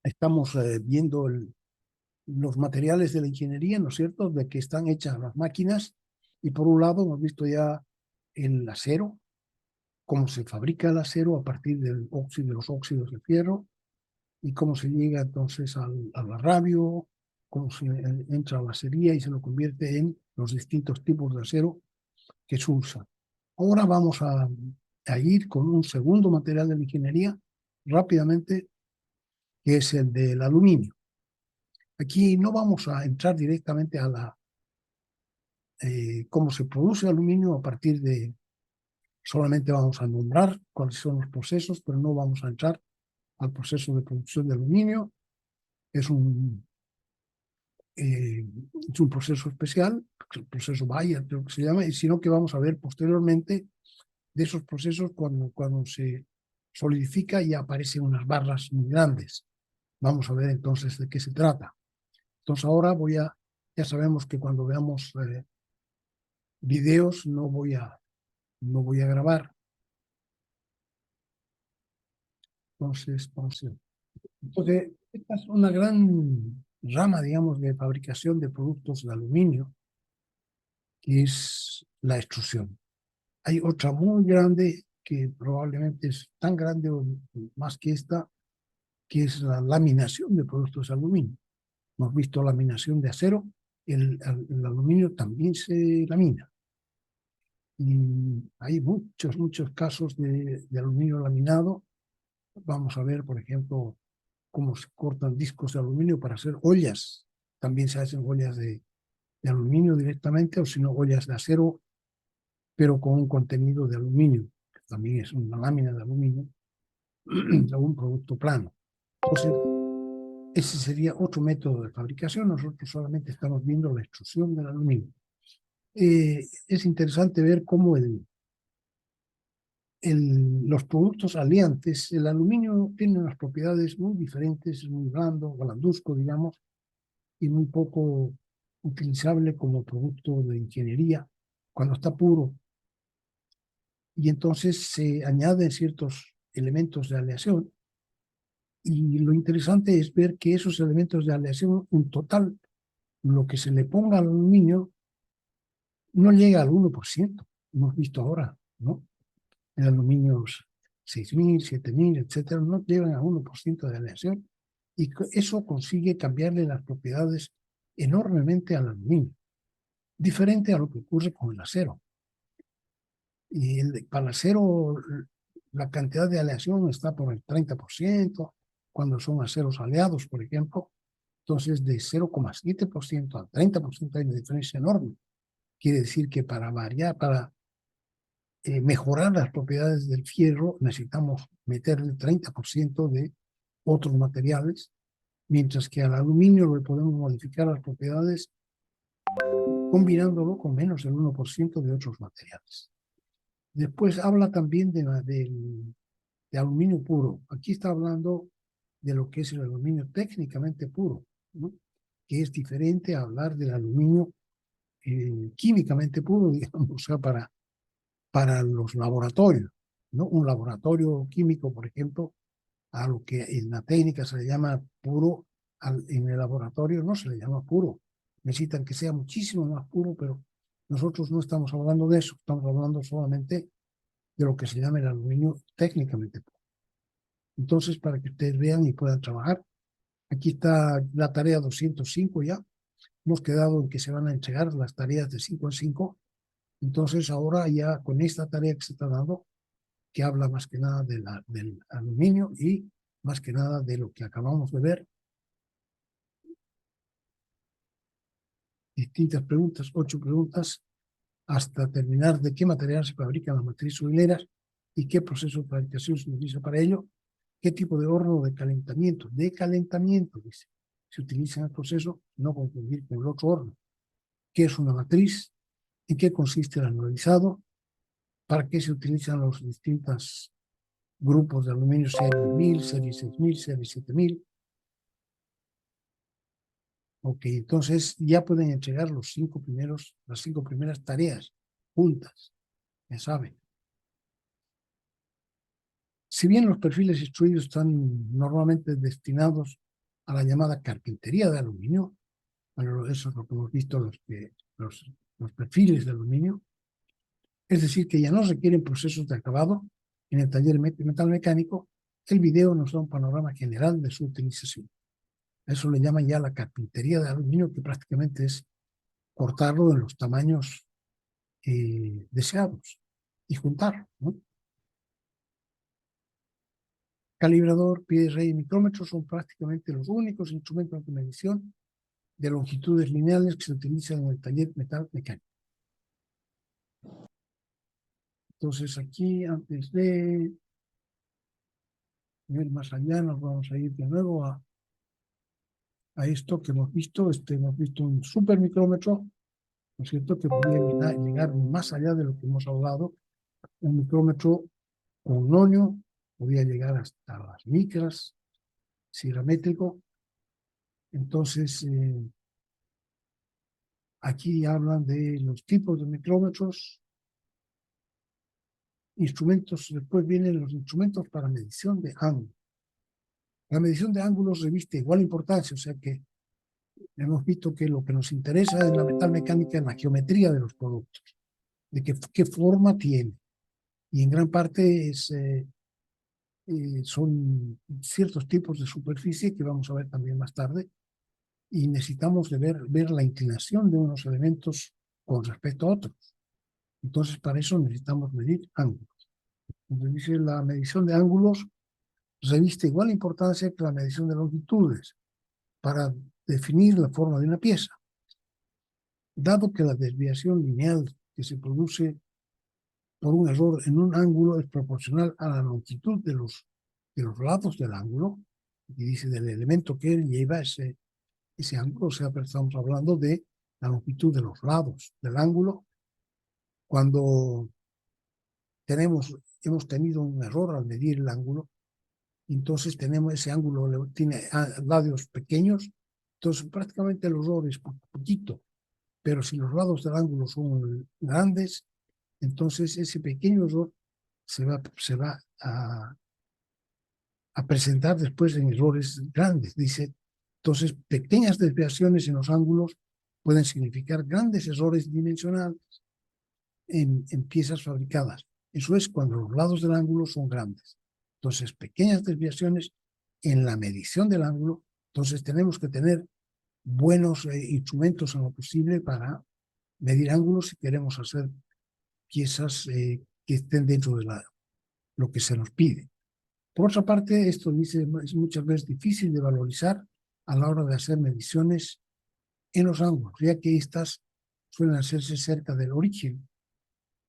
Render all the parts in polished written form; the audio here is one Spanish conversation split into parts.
Estamos viendo los materiales de la ingeniería, ¿no es cierto?, de que están hechas las máquinas. Y por un lado hemos visto ya el acero, cómo se fabrica el acero a partir del óxido, de los óxidos de fierro, y cómo se llega entonces al radio, cómo se entra a la acería y se lo convierte en los distintos tipos de acero que se usan. Ahora vamos a ir con un segundo material de la ingeniería rápidamente, que es el del aluminio. Aquí no vamos a entrar directamente a cómo se produce aluminio a partir de, solamente vamos a nombrar cuáles son los procesos, pero no vamos a entrar al proceso de producción de aluminio. Es un proceso especial, el proceso Bayer, creo que se llama, y sino que vamos a ver posteriormente de esos procesos cuando se solidifica y aparecen unas barras muy grandes. Vamos a ver entonces de qué se trata. Entonces ahora ya sabemos que cuando veamos videos no voy a grabar. Entonces, esta es una gran rama, digamos, de fabricación de productos de aluminio, que es la extrusión. Hay otra muy grande, que probablemente es tan grande o más que esta, que es la laminación de productos de aluminio. Hemos visto laminación de acero, el aluminio también se lamina. Y hay muchos casos de aluminio laminado. Vamos a ver, por ejemplo, cómo se cortan discos de aluminio para hacer ollas. También se hacen ollas de aluminio directamente, o si no, ollas de acero, pero con un contenido de aluminio, que también es una lámina de aluminio, o un producto plano. Entonces, ese sería otro método de fabricación. Nosotros solamente estamos viendo la extrusión del aluminio. Es interesante ver cómo los productos aliantes, el aluminio tiene unas propiedades muy diferentes, es muy blando, blanduzco, digamos, y muy poco utilizable como producto de ingeniería cuando está puro. Y entonces se añaden ciertos elementos de aleación, y lo interesante es ver que esos elementos de aleación, en total, lo que se le ponga al aluminio no llega al 1%. Hemos visto ahora, ¿no? El aluminio 6.000, 7.000, etcétera, no llegan al 1% de aleación, y eso consigue cambiarle las propiedades enormemente al aluminio, diferente a lo que ocurre con el acero. Y para el acero, la cantidad de aleación está por el 30%, cuando son aceros aleados, por ejemplo. Entonces, de 0,7% al 30% hay una diferencia enorme. Quiere decir que para mejorar las propiedades del fierro, necesitamos meterle 30% de otros materiales, mientras que al aluminio le podemos modificar las propiedades combinándolo con menos del 1% de otros materiales. Después habla también de aluminio puro. Aquí está hablando de lo que es el aluminio técnicamente puro, ¿no? Que es diferente a hablar del aluminio químicamente puro, digamos, o sea, para los laboratorios, ¿no? Un laboratorio químico, por ejemplo, a lo que en la técnica se le llama puro, en el laboratorio no se le llama puro. Necesitan que sea muchísimo más puro, pero nosotros no estamos hablando de eso, estamos hablando solamente de lo que se llama el aluminio técnicamente puro. Entonces, para que ustedes vean y puedan trabajar, aquí está la tarea 205 ya. Hemos quedado en que se van a entregar las tareas de 5 en 5. Entonces, ahora ya con esta tarea que se está dando, que habla más que nada del aluminio y más que nada de lo que acabamos de ver. Distintas preguntas, 8 preguntas, hasta terminar de qué material se fabrican las matrices hileras y qué proceso de fabricación se utiliza para ello, qué tipo de horno de calentamiento, dice, se utiliza en el proceso, no confundir con el otro horno, qué es una matriz, en qué consiste el anodizado, para qué se utilizan los distintos grupos de aluminio serie 1000, serie 6000, serie 7000. Ok, entonces ya pueden entregar las 5 primeras tareas juntas, ya saben. Si bien los perfiles instruidos están normalmente destinados a la llamada carpintería de aluminio, bueno, eso es lo que hemos visto los perfiles de aluminio, es decir, que ya no requieren procesos de acabado en el taller metal mecánico, el video nos da un panorama general de su utilización. Eso le llaman ya la carpintería de aluminio, que prácticamente es cortarlo en los tamaños deseados y juntarlo, ¿no? Calibrador, pie de rey y micrómetro son prácticamente los únicos instrumentos de medición de longitudes lineales que se utilizan en el taller metal mecánico. Entonces aquí, antes de ir más allá, nos vamos a ir de nuevo a esto que hemos visto. Hemos visto un supermicrómetro, ¿no es cierto?, que podría llegar más allá de lo que hemos hablado. Un micrómetro con nonio podía llegar hasta las micras, cigramétrico. Entonces, aquí hablan de los tipos de micrómetros, instrumentos, después vienen los instrumentos para medición de ángulos. La medición de ángulos reviste igual importancia, o sea que hemos visto que lo que nos interesa en la metalmecánica es la geometría de los productos, de qué forma tiene. Y en gran parte son ciertos tipos de superficie que vamos a ver también más tarde, y necesitamos ver la inclinación de unos elementos con respecto a otros. Entonces, para eso necesitamos medir ángulos. Entonces, dice, la medición de ángulos reviste igual importancia que la medición de longitudes para definir la forma de una pieza. Dado que la desviación lineal que se produce por un error en un ángulo es proporcional a la longitud de los lados del ángulo, y dice del elemento que lleva ese ángulo, o sea, pero estamos hablando de la longitud de los lados del ángulo. Cuando hemos tenido un error al medir el ángulo, entonces tenemos ese ángulo, tiene lados pequeños, entonces prácticamente el error es poquito, pero si los lados del ángulo son grandes, entonces ese pequeño error se va a presentar después en errores grandes. Dice, entonces pequeñas desviaciones en los ángulos pueden significar grandes errores dimensionales en piezas fabricadas. Eso es cuando los lados del ángulo son grandes. Entonces, pequeñas desviaciones en la medición del ángulo. Entonces, tenemos que tener buenos instrumentos en lo posible para medir ángulos si queremos hacer piezas que estén dentro de lo que se nos pide. Por otra parte, esto dice, es muchas veces difícil de valorizar a la hora de hacer mediciones en los ángulos, ya que estas suelen hacerse cerca del origen,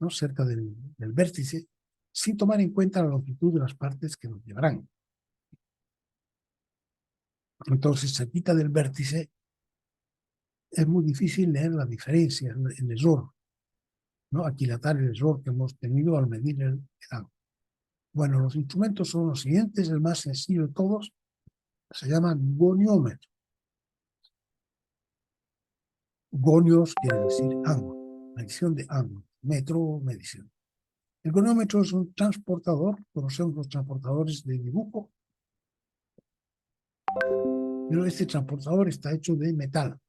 ¿no?, cerca del vértice, sin tomar en cuenta la longitud de las partes que nos llevarán. Entonces, cerquita del vértice es muy difícil leer la diferencia, el error, ¿no?, aquilatar el error que hemos tenido al medir el ángulo. Bueno, los instrumentos son los siguientes. El más sencillo de todos se llama goniómetro. Gonios quiere decir ángulo, medición de ángulo, metro, medición. El goniómetro es un transportador, conocemos los transportadores de dibujo, pero este transportador está hecho de metal,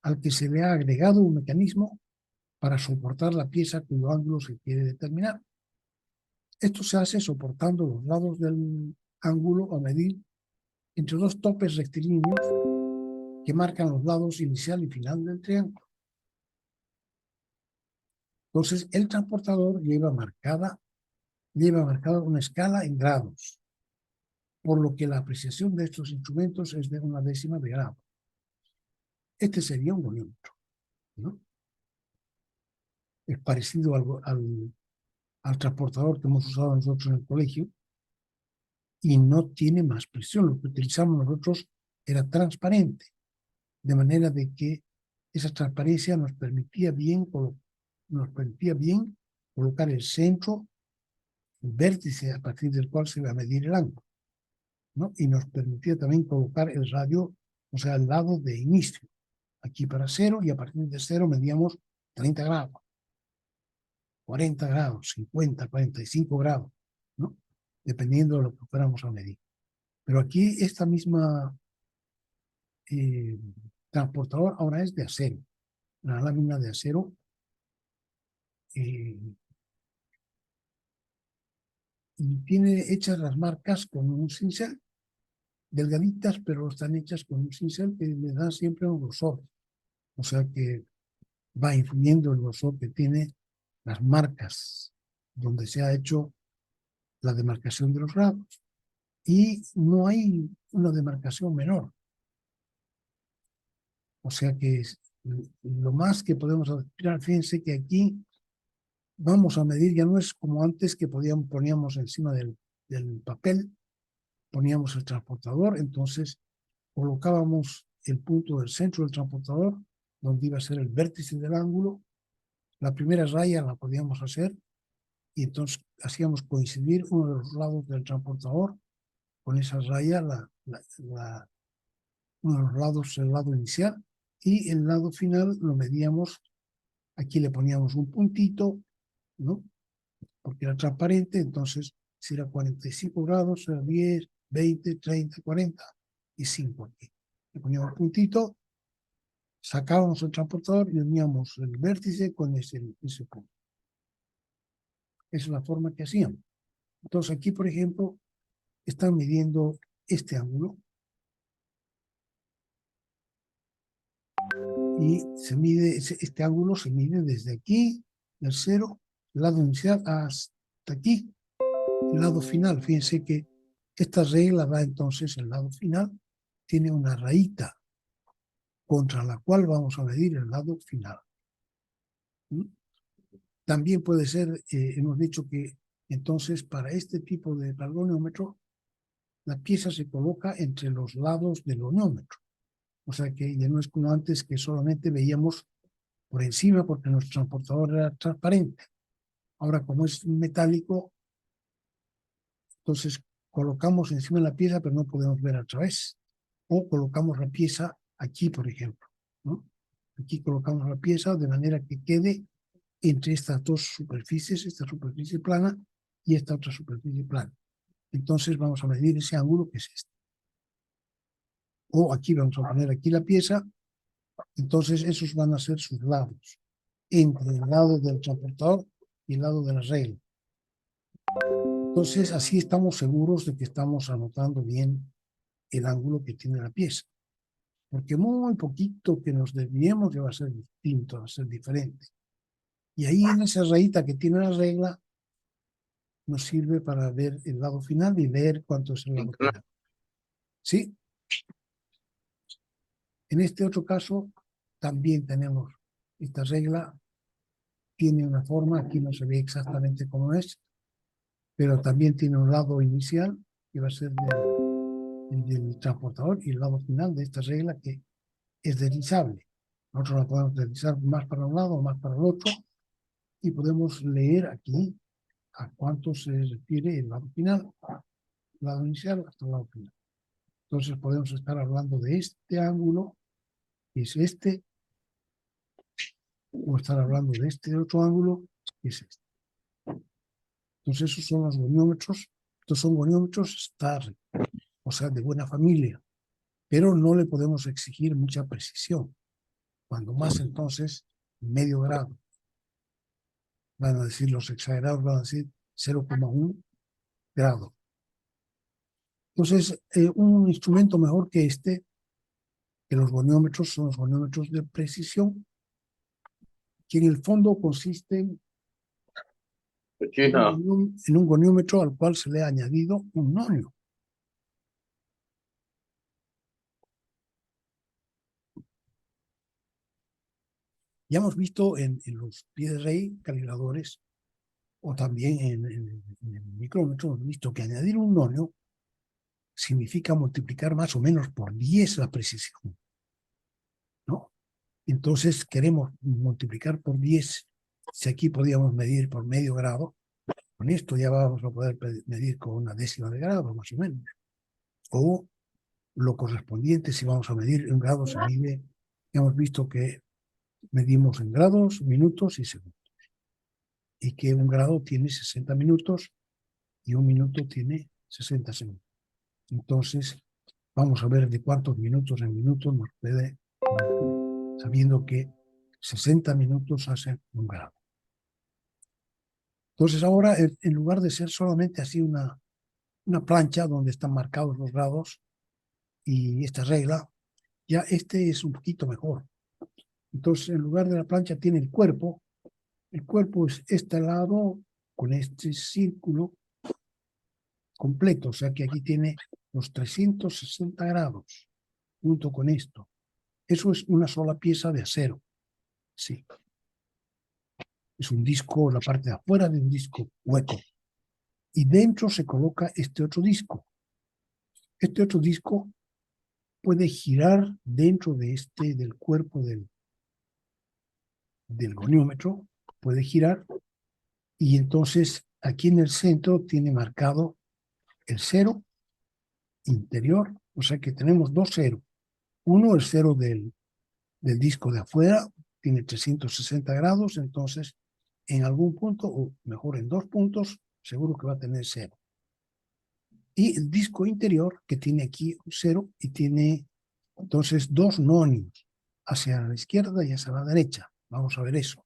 al que se le ha agregado un mecanismo para soportar la pieza cuyo ángulo se quiere determinar. Esto se hace soportando los lados del ángulo a medir entre dos topes rectilíneos que marcan los lados inicial y final del triángulo. Entonces, el transportador lleva marcada una escala en grados, por lo que la apreciación de estos instrumentos es de 1/10 de grado. Este sería un goniómetro, ¿no? Es parecido al transportador que hemos usado nosotros en el colegio y no tiene más presión. Lo que utilizamos nosotros era transparente, de manera de que esa transparencia nos permitía bien colocar el centro, el vértice a partir del cual se va a medir el ángulo, ¿no? Y nos permitía también colocar el radio, o sea, el lado de inicio, aquí para 0, y a partir de 0 medíamos 30 grados, 40 grados, 50, 45 grados, ¿no? dependiendo de lo que fuéramos a medir. Pero aquí esta misma transportador ahora es de acero, una lámina de acero, y tiene hechas las marcas con un cincel, delgaditas, pero están hechas con un cincel que le da siempre un grosor. O sea que va influyendo el grosor que tiene las marcas donde se ha hecho la demarcación de los grados. Y no hay una demarcación menor. O sea que lo más que podemos aspirar, fíjense que aquí vamos a medir, ya no es como antes que poníamos encima del papel, poníamos el transportador, entonces colocábamos el punto del centro del transportador, donde iba a ser el vértice del ángulo. La primera raya la podíamos hacer y entonces hacíamos coincidir uno de los lados del transportador con esa raya, uno de los lados, el lado inicial, y el lado final lo medíamos, aquí le poníamos un puntito, ¿no? Porque era transparente, entonces si era 45 grados, era 10, 20, 30, 40 y 5 aquí. Le poníamos un puntito, sacábamos el transportador y uníamos el vértice con ese punto. Esa es la forma que hacíamos. Entonces aquí, por ejemplo, están midiendo este ángulo y se mide, este ángulo se mide desde aquí, del cero, el lado inicial, hasta aquí, el lado final. Fíjense que esta regla va entonces, el lado final tiene una rayita contra la cual vamos a medir el lado final. También puede ser, hemos dicho que entonces para este tipo de galvaniómetro, la pieza se coloca entre los lados del oniómetro. O sea que ya no es como antes que solamente veíamos por encima porque nuestro transportador era transparente. Ahora, como es metálico, entonces colocamos encima de la pieza, pero no podemos ver a través. O colocamos la pieza aquí, por ejemplo, ¿no? Aquí colocamos la pieza de manera que quede entre estas dos superficies, esta superficie plana y esta otra superficie plana. Entonces vamos a medir ese ángulo que es este. O aquí vamos a poner aquí la pieza, entonces esos van a ser sus lados, entre el lado del transportador y el lado de la regla. Entonces así estamos seguros de que estamos anotando bien el ángulo que tiene la pieza. Porque muy poquito que nos desviemos ya va a ser distinto, va a ser diferente. Y ahí en esa rayita que tiene la regla nos sirve para ver el lado final y ver cuánto es el lado final. ¿Sí? En este otro caso también tenemos esta regla, tiene una forma, aquí no se ve exactamente cómo es, pero también tiene un lado inicial que va a ser del transportador y el lado final de esta regla que es deslizable. Nosotros la podemos deslizar más para un lado o más para el otro y podemos leer aquí a cuánto se refiere el lado final, el lado inicial hasta el lado final. Entonces podemos estar hablando de este ángulo, que es este, o estar hablando de este otro ángulo, que es este. Entonces esos son los goniómetros. Estos son goniómetros STAR, o sea, de buena familia, pero no le podemos exigir mucha precisión. Cuando más entonces, medio grado. Van a decir los exagerados, van a decir 0,1 grado. Entonces, un instrumento mejor que este, que los goniómetros, son los goniómetros de precisión, que en el fondo consisten en un goniómetro al cual se le ha añadido un nonio. Ya hemos visto en los pies de rey calibradores o también en el micrómetro, hemos visto que añadir un nonio significa multiplicar más o menos por 10 la precisión, ¿no? Entonces queremos multiplicar por 10. Si aquí podíamos medir por medio grado, con esto ya vamos a poder medir con una décima de grado, más o menos. O lo correspondiente, si vamos a medir en grados, se mide, ya hemos visto que medimos en grados, minutos y segundos. Y que un grado tiene 60 minutos y un minuto tiene 60 segundos. Entonces, vamos a ver de cuántos minutos en minutos nos puede, sabiendo que 60 minutos hacen un grado. Entonces ahora, en lugar de ser solamente así una plancha donde están marcados los grados y esta regla, ya este es un poquito mejor. Entonces, en lugar de la plancha tiene el cuerpo es este lado con este círculo completo, o sea que aquí tiene los 360 grados junto con esto. Eso es una sola pieza de acero. Sí. Es un disco, la parte de afuera de un disco hueco. Y dentro se coloca este otro disco. Este otro disco puede girar dentro de del cuerpo del goniómetro, puede girar, y entonces aquí en el centro tiene marcado el cero interior, o sea que tenemos dos ceros. Uno, el cero del disco de afuera, tiene 360 grados, entonces en algún punto, o mejor en dos puntos, seguro que va a tener cero. Y el disco interior, que tiene aquí un cero y tiene entonces dos nonios, hacia la izquierda y hacia la derecha. Vamos a ver eso.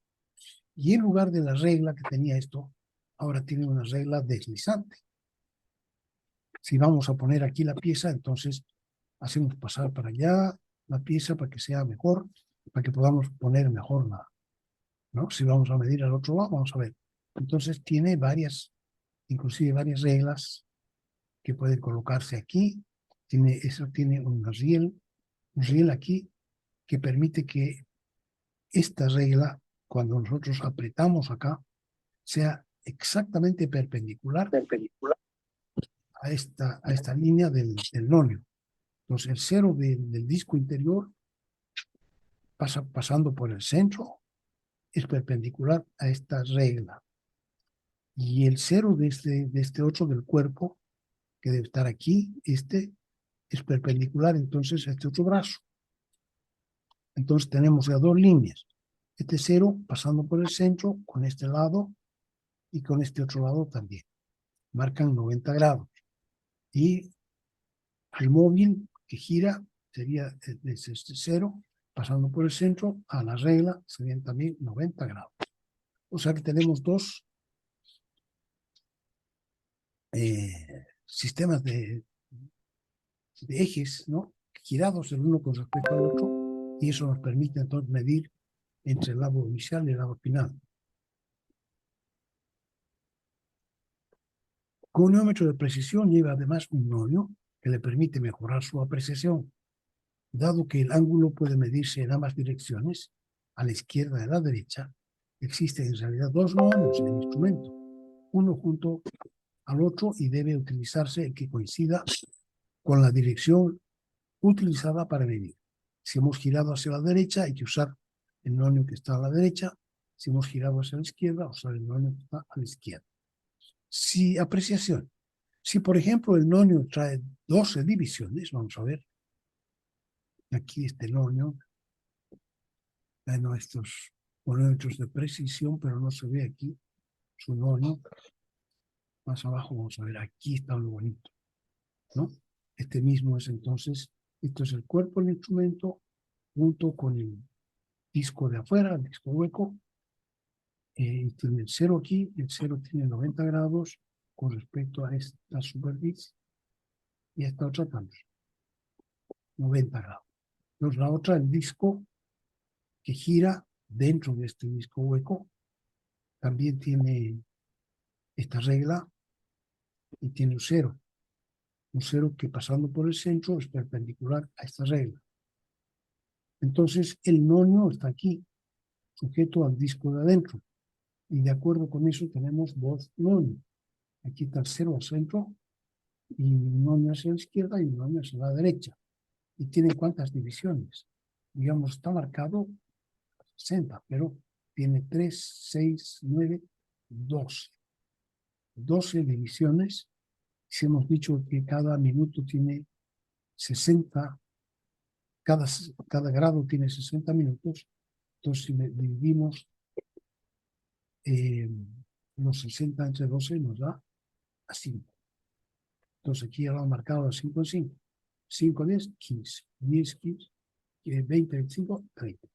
Y en lugar de la regla que tenía esto, ahora tiene una regla deslizante. Si vamos a poner aquí la pieza, entonces hacemos pasar para allá la pieza para que sea mejor, para que podamos poner mejor ¿no? Si vamos a medir al otro lado, vamos a ver. Entonces tiene inclusive varias reglas que pueden colocarse aquí. Eso tiene un riel aquí que permite que esta regla, cuando nosotros apretamos acá, sea exactamente perpendicular a esta línea del nonio. Entonces el cero del disco interior pasando por el centro es perpendicular a esta regla. Y el cero de este otro del cuerpo, que debe estar aquí, es perpendicular entonces a este otro brazo. Entonces tenemos ya dos líneas. Este cero pasando por el centro con este lado y con este otro lado también. Marcan 90 grados. Y el móvil que gira sería desde este cero, pasando por el centro, a la regla serían también 90 grados. O sea que tenemos dos sistemas de ejes, ¿no? Girados el uno con respecto al otro, y eso nos permite entonces medir entre el lado inicial y el lado final. Goniómetro de precisión lleva además un nonio que le permite mejorar su apreciación. Dado que el ángulo puede medirse en ambas direcciones, a la izquierda y a la derecha, existen en realidad dos nonios en el instrumento, uno junto al otro, y debe utilizarse el que coincida con la dirección utilizada para medir. Si hemos girado hacia la derecha, hay que usar el nonio que está a la derecha. Si hemos girado hacia la izquierda, usar el nonio que está a la izquierda. Si apreciación. Si, por ejemplo, el nonio trae 12 divisiones, vamos a ver. Aquí este nonio. Bueno, estos gonómetros de precisión, pero no se ve aquí su nonio. Más abajo vamos a ver, aquí está lo bonito, ¿no? Este mismo es entonces, esto es el cuerpo del instrumento junto con el disco de afuera, el disco hueco. Tiene el cero aquí, el cero tiene 90 grados con respecto a esta superficie y esta otra también, 90 grados. Entonces la otra, el disco que gira dentro de este disco hueco, también tiene esta regla y tiene un cero que pasando por el centro es perpendicular a esta regla. Entonces el nonio está aquí, sujeto al disco de adentro, y de acuerdo con eso tenemos dos nonios. Aquí está el cero al centro, y un nonio hacia la izquierda y un nonio hacia la derecha. ¿Y tiene cuántas divisiones? Digamos, está marcado 60, pero tiene 3, 6, 9, 12. 12 divisiones. Si hemos dicho que cada minuto tiene 60, cada grado tiene 60 minutos, entonces si dividimos los 60 entre 12 nos da a 5. Entonces aquí ya lo han marcado a 5 en 5. 5, 10, 15. 10, 15, 20, 25, 30.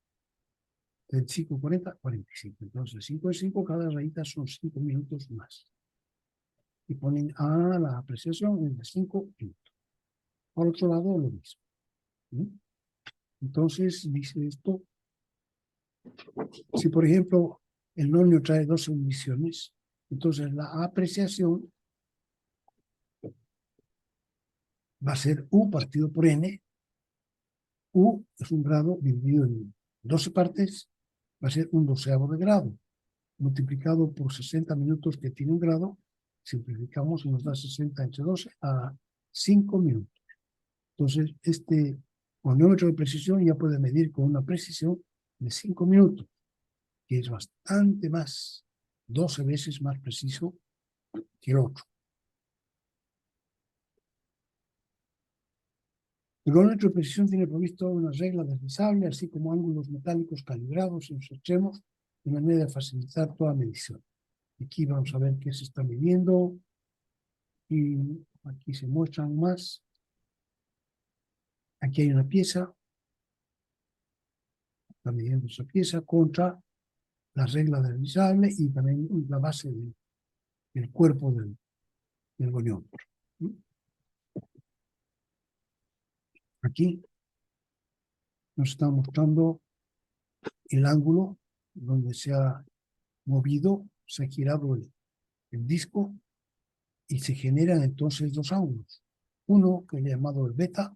25, 40, 45. Entonces 5 en 5, cada rayita son 5 minutos más. Y ponen a la apreciación en 5 minutos. Por otro lado, lo mismo. ¿Sí? Entonces, dice esto, si por ejemplo el nonio trae 12 emisiones, entonces la apreciación va a ser U partido por N. U es un grado dividido en 12 partes, va a ser un doceavo de grado, multiplicado por 60 minutos que tiene un grado, simplificamos y nos da 60 entre 12 a 5 minutos. Entonces, este manómetro de precisión ya puede medir con una precisión de 5 minutos, que es bastante más, 12 veces más preciso que el otro. El manómetro de precisión tiene provisto una regla deslizable, así como ángulos metálicos calibrados en sus extremos, de manera de facilitar toda medición. Aquí vamos a ver qué se está midiendo, y aquí se muestran más. Aquí hay una pieza, está midiendo esa pieza contra la regla deslizable y también la base del cuerpo del goniómetro. Aquí nos está mostrando el ángulo donde se ha movido, se ha girado el disco y se generan entonces dos ángulos. Uno que es llamado el beta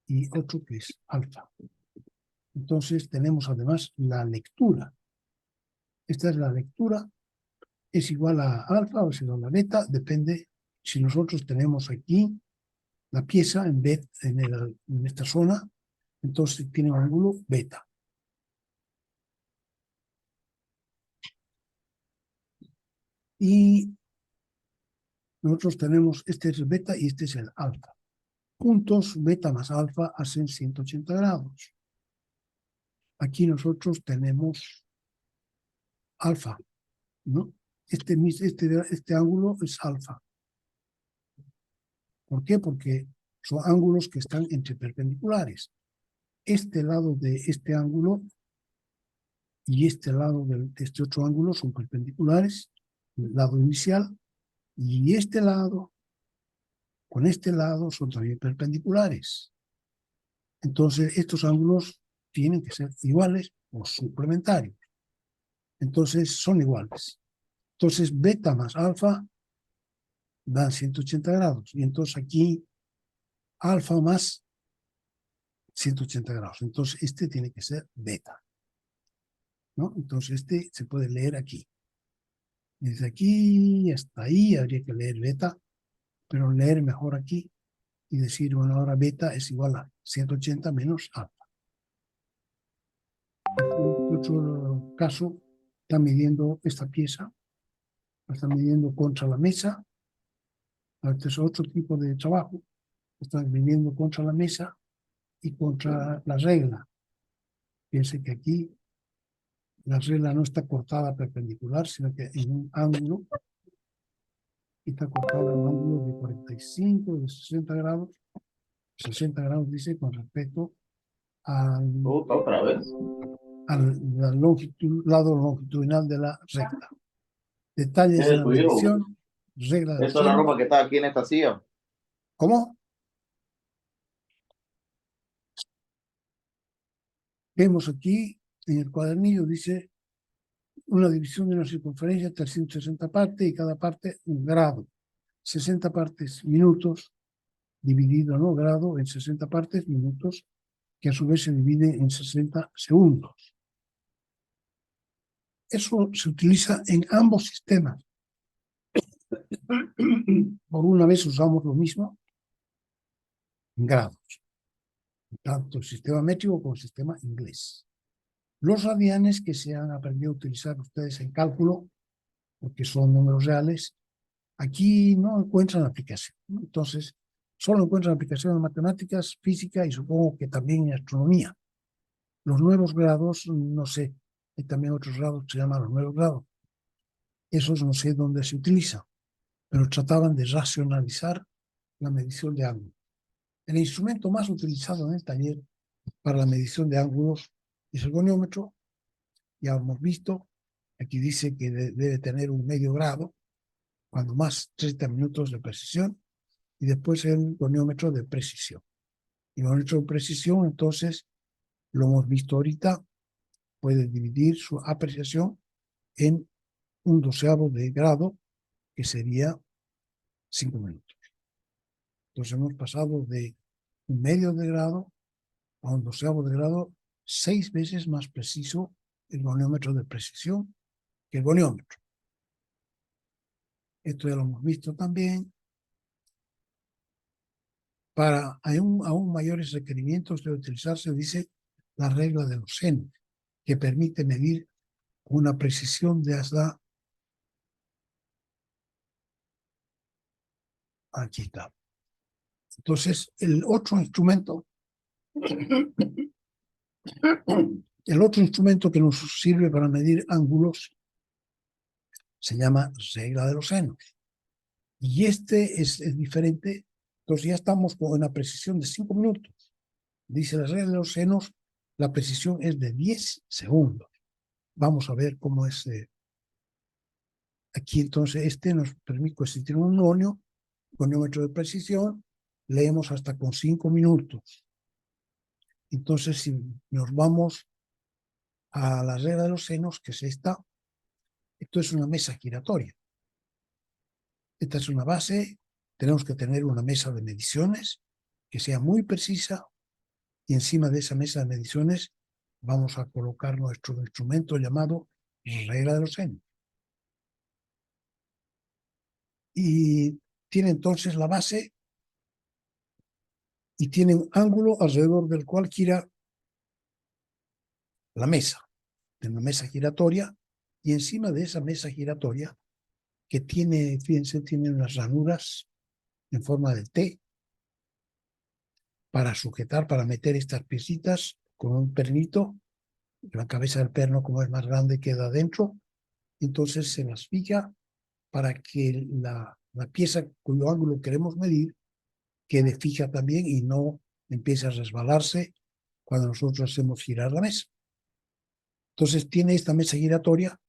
y otro que es alfa. Entonces tenemos además la lectura. Esta es la lectura, es igual a alfa o es igual a beta, depende si nosotros tenemos aquí la pieza en esta zona, entonces tiene un ángulo beta. Y nosotros tenemos, este es el beta y este es el alfa. Juntos, beta más alfa hacen 180 grados. Aquí nosotros tenemos alfa, ¿no? Este ángulo es alfa. ¿Por qué? Porque son ángulos que están entre perpendiculares. Este lado de este ángulo y este lado de este otro ángulo son perpendiculares, el lado inicial, y este lado con este lado son también perpendiculares. Entonces, estos ángulos tienen que ser iguales o suplementarios. Entonces, son iguales. Entonces, beta más alfa dan 180 grados. Y entonces aquí, alfa más 180 grados. Entonces, este tiene que ser beta, ¿no? Entonces, este se puede leer aquí. Desde aquí hasta ahí habría que leer beta, pero leer mejor aquí y decir, bueno, ahora beta es igual a 180 menos alfa. En otro caso, está midiendo esta pieza, la está midiendo contra la mesa. Este es otro tipo de trabajo. Están midiendo contra la mesa y contra la regla. Piense que aquí la regla no está cortada perpendicular, sino que en un ángulo. Y está cortada en un ángulo de 45, de 60 grados. 60 grados dice con respecto Otra vez. al lado longitudinal de la recta. Detalles Es de el la tuyo. medición, regla de Esa es la ropa 100. que está aquí en esta silla. ¿Cómo? Vemos aquí en el cuadernillo, dice una división de una circunferencia, 360 partes y cada parte un grado. 60 partes minutos, dividido, ¿no? Grado en 60 partes minutos, que a su vez se divide en 60 segundos. Eso se utiliza en ambos sistemas. Por una vez usamos lo mismo en grados, tanto el sistema métrico como el sistema inglés. Los radianes que se han aprendido a utilizar ustedes en cálculo, porque son números reales, aquí no encuentran aplicación, ¿no? Entonces, solo encuentran aplicación en matemáticas, física y supongo que también en astronomía. Los nuevos grados, no sé, hay también otros grados que se llaman los nuevos grados. Esos no sé dónde se utilizan. pero trataban de racionalizar la medición de ángulos. El instrumento más utilizado en el taller para la medición de ángulos es el goniómetro. Ya hemos visto, aquí dice que debe tener un medio grado, cuando más 30 minutos de precisión, y después el goniómetro de precisión. El goniómetro de precisión, entonces, lo hemos visto ahorita, puede dividir su apreciación en un doceavo de grado, que sería 5 minutos. Entonces hemos pasado de un medio de grado a un doceavo de grado, 6 veces más preciso el goniómetro de precisión que el goniómetro. Esto ya lo hemos visto también. Para aún mayores requerimientos de utilizarse, dice, la regla de los senos, que permite medir una precisión de hasta, aquí está. Entonces, el otro instrumento que nos sirve para medir ángulos se llama regla de los senos. Y este es diferente. Entonces ya estamos con una precisión de 5 minutos. Dice la regla de los senos, la precisión es de 10 segundos. Vamos a ver cómo es. Aquí entonces este nos permite, si tiene un goniómetro de precisión, leemos hasta con 5 minutos. Entonces si nos vamos a la regla de los senos, que es esta, esto es una mesa giratoria. Esta es una base, tenemos que tener una mesa de mediciones que sea muy precisa, y encima de esa mesa de mediciones vamos a colocar nuestro instrumento llamado regla de los senos. Y tiene entonces la base y tiene un ángulo alrededor del cual gira la mesa, de una mesa giratoria, y encima de esa mesa giratoria, que tiene, fíjense, tiene unas ranuras en forma de T para sujetar, para meter estas piecitas con un pernito. La cabeza del perno, como es más grande, queda adentro. Entonces se las fija para que la pieza cuyo ángulo queremos medir quede fija también y no empiece a resbalarse cuando nosotros hacemos girar la mesa. Entonces tiene esta mesa giratoria,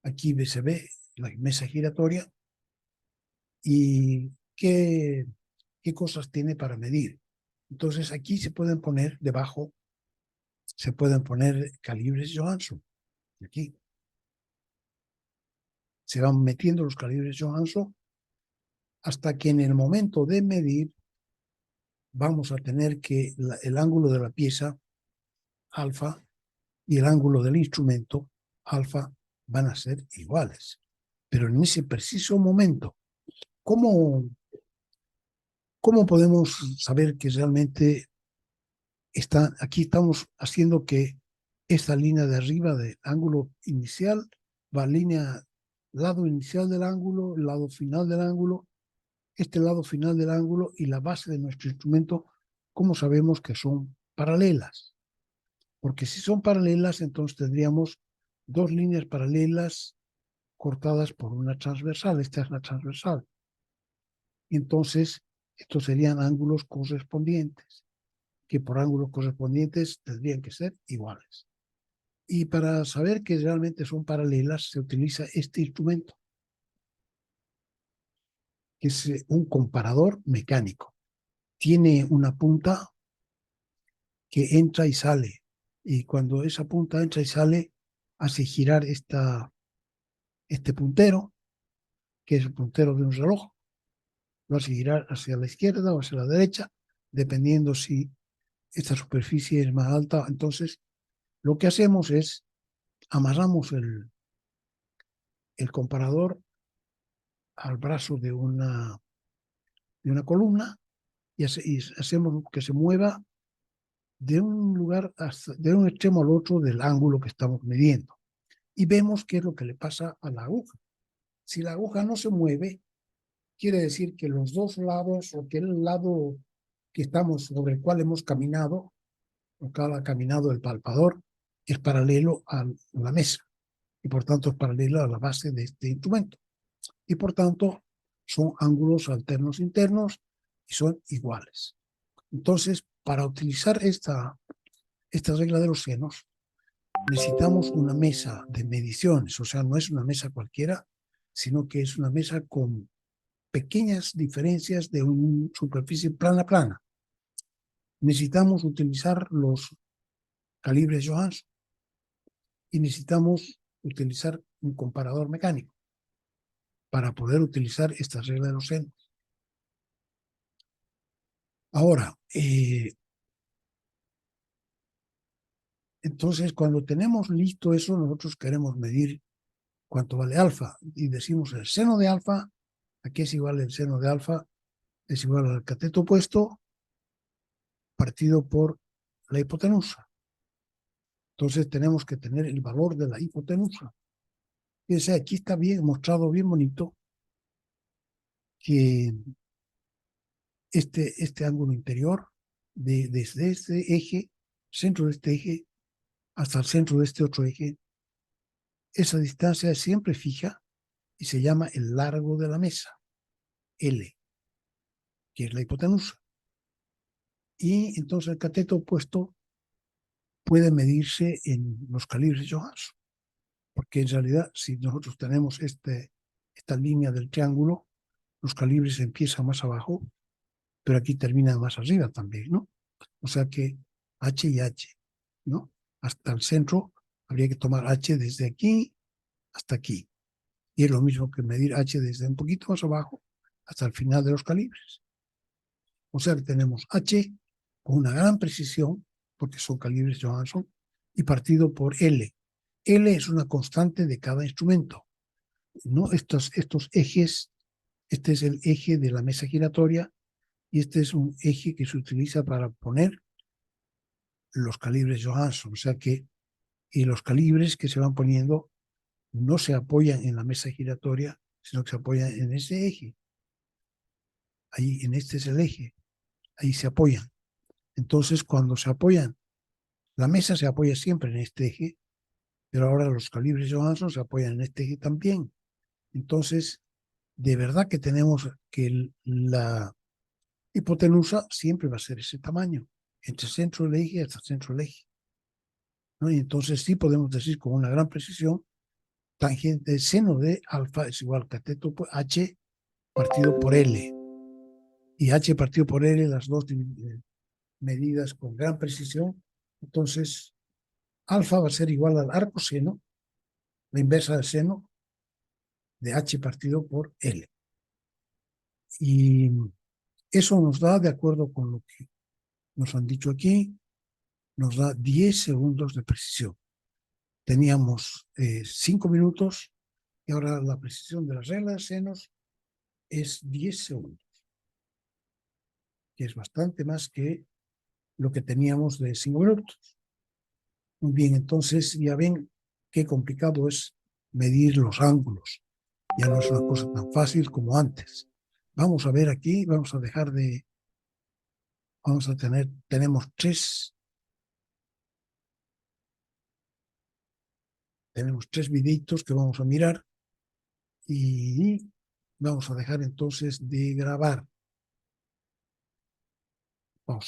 aquí se ve la mesa giratoria, y qué cosas tiene para medir. Entonces aquí se pueden poner debajo, se pueden poner calibres Johansson. Aquí se van metiendo los calibres Johansson hasta que en el momento de medir vamos a tener que el ángulo de la pieza alfa y el ángulo del instrumento alfa van a ser iguales. Pero en ese preciso momento, ¿cómo podemos saber que realmente aquí estamos haciendo que esta línea de arriba del ángulo inicial va lado inicial del ángulo, lado final del ángulo, este lado final del ángulo y la base de nuestro instrumento, ¿cómo sabemos que son paralelas? Porque si son paralelas, entonces tendríamos dos líneas paralelas cortadas por una transversal. Esta es la transversal. Entonces, estos serían ángulos correspondientes, que por ángulos correspondientes tendrían que ser iguales. Y para saber que realmente son paralelas, se utiliza este instrumento, que es un comparador mecánico. Tiene una punta que entra y sale, y cuando esa punta entra y sale, hace girar este puntero, que es el puntero de un reloj, lo hace girar hacia la izquierda o hacia la derecha, dependiendo si esta superficie es más alta. Entonces, lo que hacemos es amarramos el comparador al brazo de una columna y hacemos que se mueva de un lugar, de un extremo al otro del ángulo que estamos midiendo. Y vemos qué es lo que le pasa a la aguja. Si la aguja no se mueve, quiere decir que los dos lados, o que el lado que estamos, sobre el cual hemos caminado, o que ha caminado el palpador, es paralelo a la mesa, y por tanto es paralelo a la base de este instrumento. Y por tanto, son ángulos alternos internos y son iguales. Entonces, para utilizar esta regla de los senos, necesitamos una mesa de mediciones, o sea, no es una mesa cualquiera, sino que es una mesa con pequeñas diferencias de una superficie plana. Necesitamos utilizar los calibres Johansson y necesitamos utilizar un comparador mecánico para poder utilizar esta regla de los senos. Ahora, entonces cuando tenemos listo eso, nosotros queremos medir cuánto vale alfa y decimos el seno de alfa. Aquí es igual el seno de alfa, es igual al cateto opuesto partido por la hipotenusa. Entonces tenemos que tener el valor de la hipotenusa. Fíjense, aquí está bien mostrado, bien bonito, que este ángulo interior, desde este eje, centro de este eje, hasta el centro de este otro eje, esa distancia es siempre fija y se llama el largo de la mesa, L, que es la hipotenusa. Y entonces el cateto opuesto puede medirse en los calibres Johansson, porque en realidad si nosotros tenemos esta línea del triángulo, los calibres empiezan más abajo, pero aquí terminan más arriba también, ¿no? O sea que H y H, ¿no? Hasta el centro habría que tomar H desde aquí hasta aquí. Y es lo mismo que medir H desde un poquito más abajo hasta el final de los calibres. O sea que tenemos H con una gran precisión, porque son calibres Johansson, y partido por L. L es una constante de cada instrumento, ¿no? Estos ejes, este es el eje de la mesa giratoria y este es un eje que se utiliza para poner los calibres Johansson. O sea que y los calibres que se van poniendo no se apoyan en la mesa giratoria, sino que se apoyan en ese eje. Ahí, en este es el eje. Ahí se apoyan. Entonces, cuando se apoyan, la mesa se apoya siempre en este eje, pero ahora los calibres Johansson se apoyan en este eje también. Entonces, de verdad que tenemos que la hipotenusa siempre va a ser ese tamaño, entre el centro del eje hasta el centro del eje, ¿no? Y entonces sí podemos decir con una gran precisión, tangente seno de alfa es igual a cateto H partido por L. Y H partido por L, las dos medidas con gran precisión. Entonces, alfa va a ser igual al arco seno, la inversa del seno de H partido por L. Y eso nos da, de acuerdo con lo que nos han dicho aquí, nos da 10 segundos de precisión. Teníamos 5 minutos y ahora la precisión de las reglas de senos es 10 segundos, que es bastante más que lo que teníamos de 5 minutos. Muy bien, entonces ya ven qué complicado es medir los ángulos. Ya no es una cosa tan fácil como antes. Vamos a ver aquí, vamos a dejar de... Vamos a tenemos tres videitos que vamos a mirar y vamos a dejar entonces de grabar.